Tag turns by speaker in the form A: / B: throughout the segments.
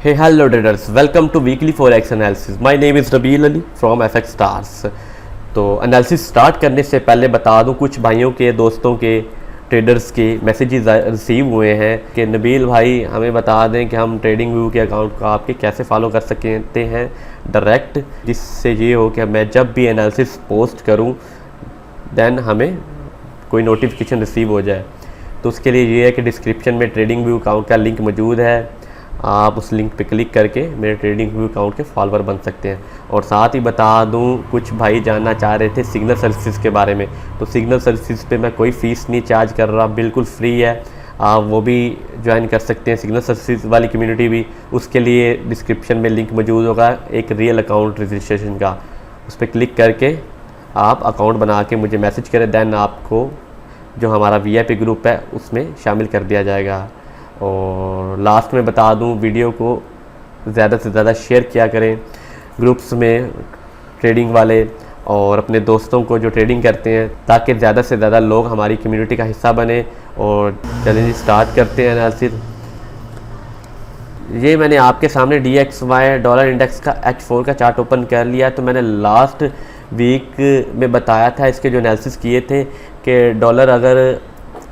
A: Hey, hello traders. Welcome to weekly forex analysis. My name is Rabil Ali from FX Stars. तो analysis start करने से पहले बता दूं, कुछ भाइयों के दोस्तों के ट्रेडर्स के मैसेजेस रिसीव हुए हैं कि नबील भाई हमें बता दें कि हम ट्रेडिंग व्यू के अकाउंट को आपके कैसे फॉलो कर सकते हैं डायरेक्ट, जिससे ये हो कि मैं जब भी एनालिसिस पोस्ट करूं देन हमें कोई नोटिफिकेशन रिसीव हो जाए। तो उसके लिए ये है कि डिस्क्रिप्शन में ट्रेडिंग व्यू अकाउंट का लिंक मौजूद है, आप उस लिंक पे क्लिक करके मेरे ट्रेडिंग व्यू अकाउंट के फॉलोअर बन सकते हैं। और साथ ही बता दूं, कुछ भाई जानना चाह रहे थे सिग्नल सर्विसेज के बारे में, तो सिग्नल सर्विसेज पे मैं कोई फ़ीस नहीं चार्ज कर रहा, बिल्कुल फ्री है। आप वो भी ज्वाइन कर सकते हैं, सिग्नल सर्विसेज वाली कम्युनिटी भी। उसके लिए डिस्क्रिप्शन में लिंक मौजूद होगा एक रियल अकाउंट रजिस्ट्रेशन का, उस पर क्लिक करके आप अकाउंट बना के मुझे मैसेज करें, देन आपको जो हमारा VIP ग्रुप है उसमें शामिल कर दिया जाएगा। और लास्ट में बता दूं, वीडियो को ज़्यादा से ज़्यादा शेयर किया करें ग्रुप्स में ट्रेडिंग वाले और अपने दोस्तों को जो ट्रेडिंग करते हैं, ताकि ज़्यादा से ज़्यादा लोग हमारी कम्युनिटी का हिस्सा बने। और चैलेंज स्टार्ट करते हैं एनालिसिस। ये मैंने आपके सामने DXY डॉलर इंडेक्स का H4 का चार्ट ओपन कर लिया। तो मैंने लास्ट वीक में बताया था, इसके जो एनालिसिस किए थे कि डॉलर अगर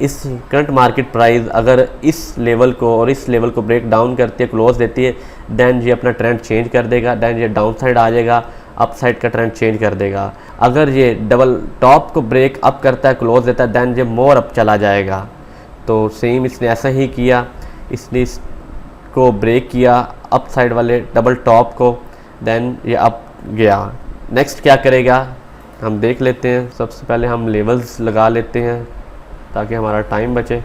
A: इस करंट मार्केट प्राइस अगर इस लेवल को और इस लेवल को ब्रेक डाउन करती है, क्लोज देती है, देन ये अपना ट्रेंड चेंज कर देगा, देन ये डाउन साइड आ जाएगा, अप साइड का ट्रेंड चेंज कर देगा। अगर ये डबल टॉप को ब्रेक अप करता है, क्लोज देता है, देन ये मोर अप चला जाएगा। तो सेम इसने ऐसा ही किया, इसने इसको ब्रेक किया अप साइड वाले डबल टॉप को, देन ये अप गया। नेक्स्ट क्या करेगा हम देख लेते हैं। सबसे पहले हम लेवल्स लगा लेते हैं ताकि हमारा टाइम बचे।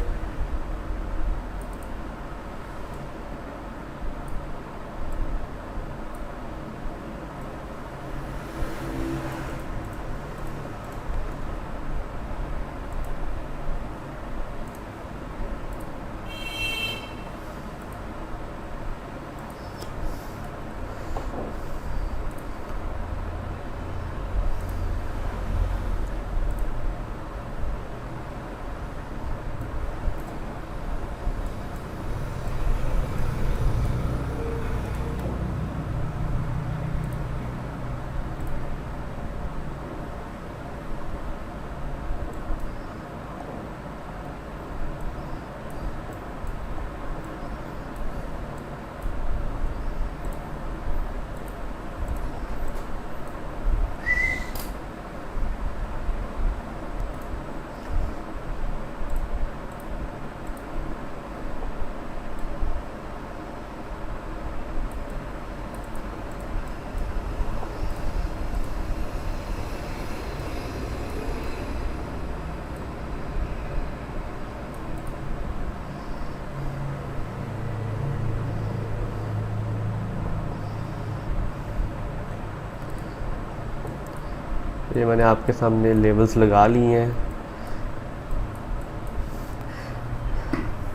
A: ये मैंने आपके सामने लेवल्स लगा लिए हैं।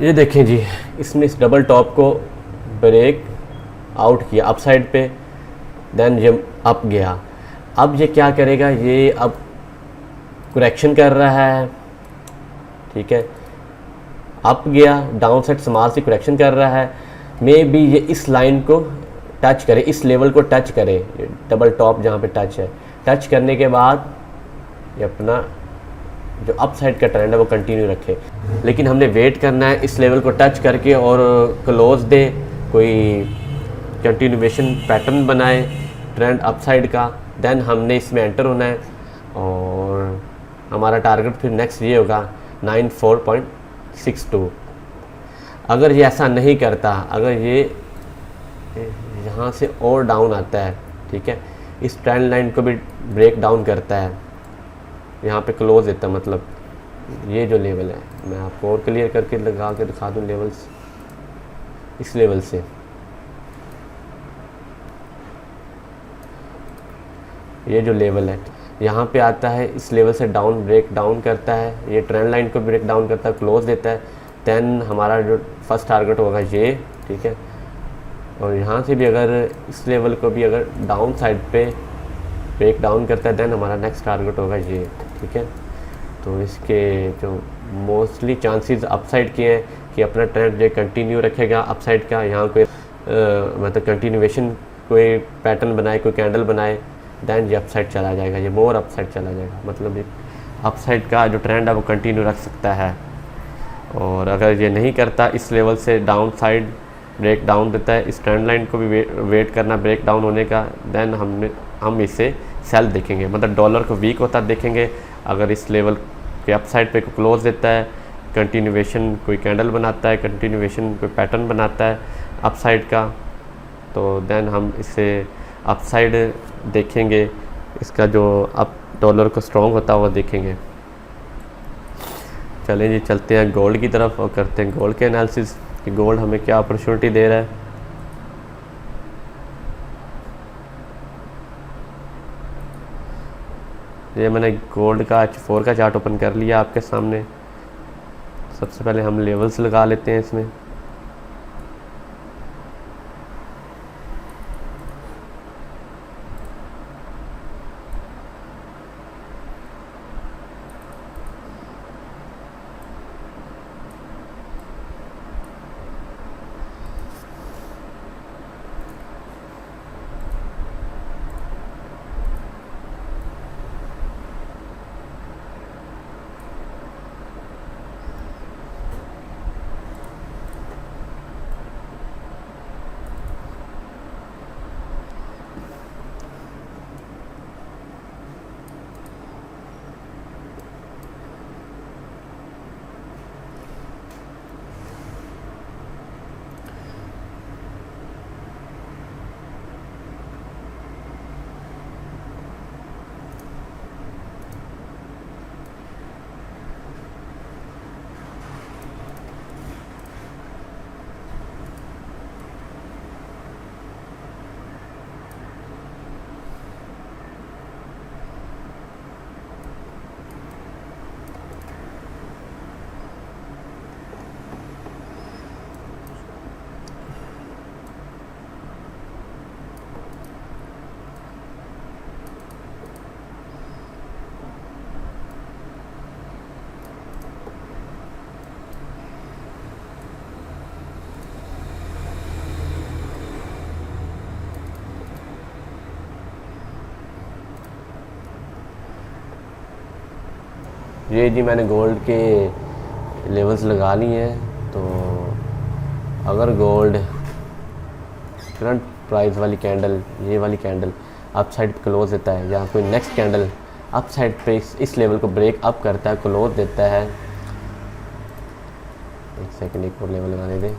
A: ये देखें जी, इसने इस डबल टॉप को ब्रेक आउट किया अप साइड पे, देन ये अप गया। अब ये क्या करेगा, ये अब करेक्शन कर रहा है, ठीक है, अप गया, down side small C correction कर रहा है। मे बी ये इस लाइन को टच करे, इस लेवल को टच करे, डबल टॉप जहाँ पे टच है, टच करने के बाद ये अपना जो अप साइड का ट्रेंड है वो कंटिन्यू रखे। लेकिन हमने वेट करना है इस लेवल को टच करके और क्लोज दे, कोई कंटिन्यूएशन पैटर्न बनाए ट्रेंड अप साइड का, देन हमने इसमें एंटर होना है। और हमारा टारगेट फिर नेक्स्ट ये होगा 94.62। अगर ये ऐसा नहीं करता, अगर ये यहाँ से और डाउन आता है, ठीक है, इस ट्रेंड लाइन को भी ब्रेक डाउन करता है, यहाँ पे क्लोज देता है, मतलब ये जो लेवल है, मैं आपको और क्लियर करके लगा के दिखा दूँ लेवल्स। इस लेवल से ये जो लेवल है यहाँ पे आता है, इस लेवल से डाउन ब्रेक डाउन करता है, ये ट्रेंड लाइन को ब्रेक डाउन करता है, क्लोज देता है, देन हमारा जो फर्स्ट टारगेट होगा ये, ठीक है। और यहाँ से भी अगर इस लेवल को भी अगर डाउन साइड पे ब्रेक डाउन करता है, देन हमारा नेक्स्ट टारगेट होगा ये, ठीक है। तो इसके जो मोस्टली चांसेस अपसाइड के हैं कि अपना ट्रेंड जो कंटिन्यू रखेगा अपसाइड का। यहाँ कोई मतलब कंटिन्यूएशन कोई पैटर्न बनाए, कोई कैंडल बनाए, देन ये अपसाइड चला जाएगा, ये मोर अपसाइड चला जाएगा, मतलब ये अपसाइड का जो ट्रेंड है वो कंटिन्यू रख सकता है। और अगर ये नहीं करता, इस लेवल से डाउन साइड ब्रेक डाउन देता है, इस ट्रेंड लाइन को भी वेट करना ब्रेक डाउन होने का, देन हम इसे सेल देखेंगे, मतलब डॉलर को वीक होता देखेंगे। अगर इस लेवल के अपसाइड पे क्लोज देता है, कंटिन्यूएशन कोई कैंडल बनाता है, कंटिन्यूएशन कोई पैटर्न बनाता है अपसाइड का, तो देन हम इसे अपसाइड देखेंगे, इसका जो अप डॉलर को स्ट्रॉन्ग होता है वो देखेंगे। चलें जी, चलते हैं गोल्ड की तरफ और करते हैं गोल्ड के एनालिसिस कि गोल्ड हमें क्या अपॉर्चुनिटी दे रहा है। ये मैंने गोल्ड का H4 का चार्ट ओपन कर लिया आपके सामने। सबसे पहले हम लेवल्स लगा लेते हैं इसमें। ये जी मैंने गोल्ड के लेवल्स लगा लिए हैं। तो अगर गोल्ड करंट प्राइस वाली कैंडल, ये वाली कैंडल अप साइड पे क्लोज देता है, या कोई नेक्स्ट कैंडल अप साइड पे इस लेवल को ब्रेक अप करता है, क्लोज देता है, एक सेकंड एक और लेवल लगाने दें।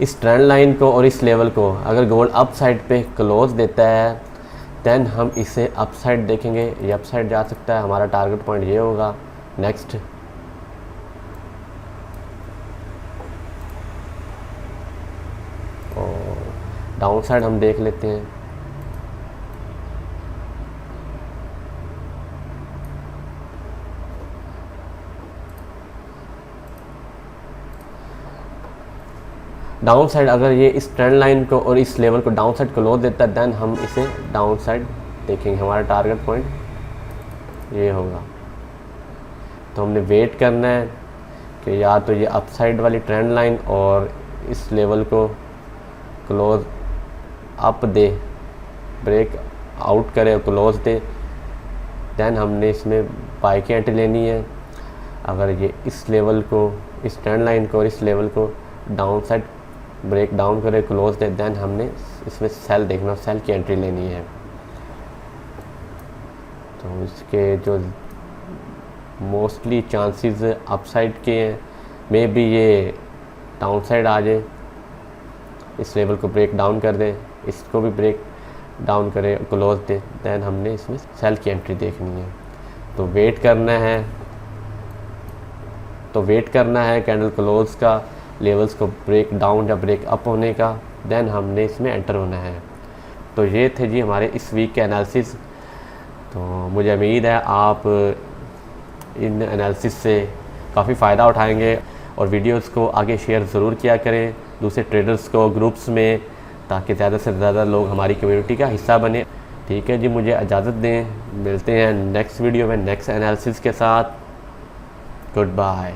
A: इस ट्रेंड लाइन को और इस लेवल को अगर गोल्ड अप साइड पे क्लोज देता है, देन हम इसे अप साइड देखेंगे, ये अप साइड जा सकता है। हमारा टारगेट पॉइंट ये होगा नेक्स्ट। और डाउन साइड हम देख लेते हैं। डाउन साइड अगर ये इस ट्रेंड लाइन को और इस लेवल को डाउन साइड क्लोज देता है, देन हम इसे डाउन साइड देखेंगे। हमारा टारगेट पॉइंट ये होगा। तो हमने वेट करना है कि या तो ये अप साइड वाली ट्रेंड लाइन और इस लेवल को क्लोज अप दे, ब्रेक आउट करे और क्लोज दे, देन हमने इसमें बाय की एंट्री लेनी है। अगर ये इस लेवल को, इस ट्रेंड लाइन को और इस लेवल को डाउन साइड ब्रेक डाउन करे, क्लोज दे, देन हमने इसमें सेल देखना, सेल की एंट्री लेनी है। तो इसके जो मोस्टली चांसेस अपसाइड के हैं, मे बी ये डाउन साइड आ जाए, इस लेवल को ब्रेक डाउन कर दे, इसको भी ब्रेक डाउन करे, क्लोज दे, देन हमने इसमें सेल की एंट्री देखनी है। तो वेट करना है कैंडल क्लोज का, लेवल्स को ब्रेक डाउन या ब्रेक अप होने का, देन हमने इसमें एंटर होना है। तो ये थे जी हमारे इस वीक के एनालिसिस। तो मुझे उम्मीद है आप इन एनालिसिस से काफ़ी फ़ायदा उठाएंगे और वीडियोस को आगे शेयर ज़रूर किया करें दूसरे ट्रेडर्स को ग्रुप्स में, ताकि ज़्यादा से ज़्यादा लोग हमारी कम्युनिटी का हिस्सा बने। ठीक है जी, मुझे इजाज़त दें, मिलते हैं नेक्स्ट वीडियो में नेक्स्ट एनालिसिस के साथ। Good bye.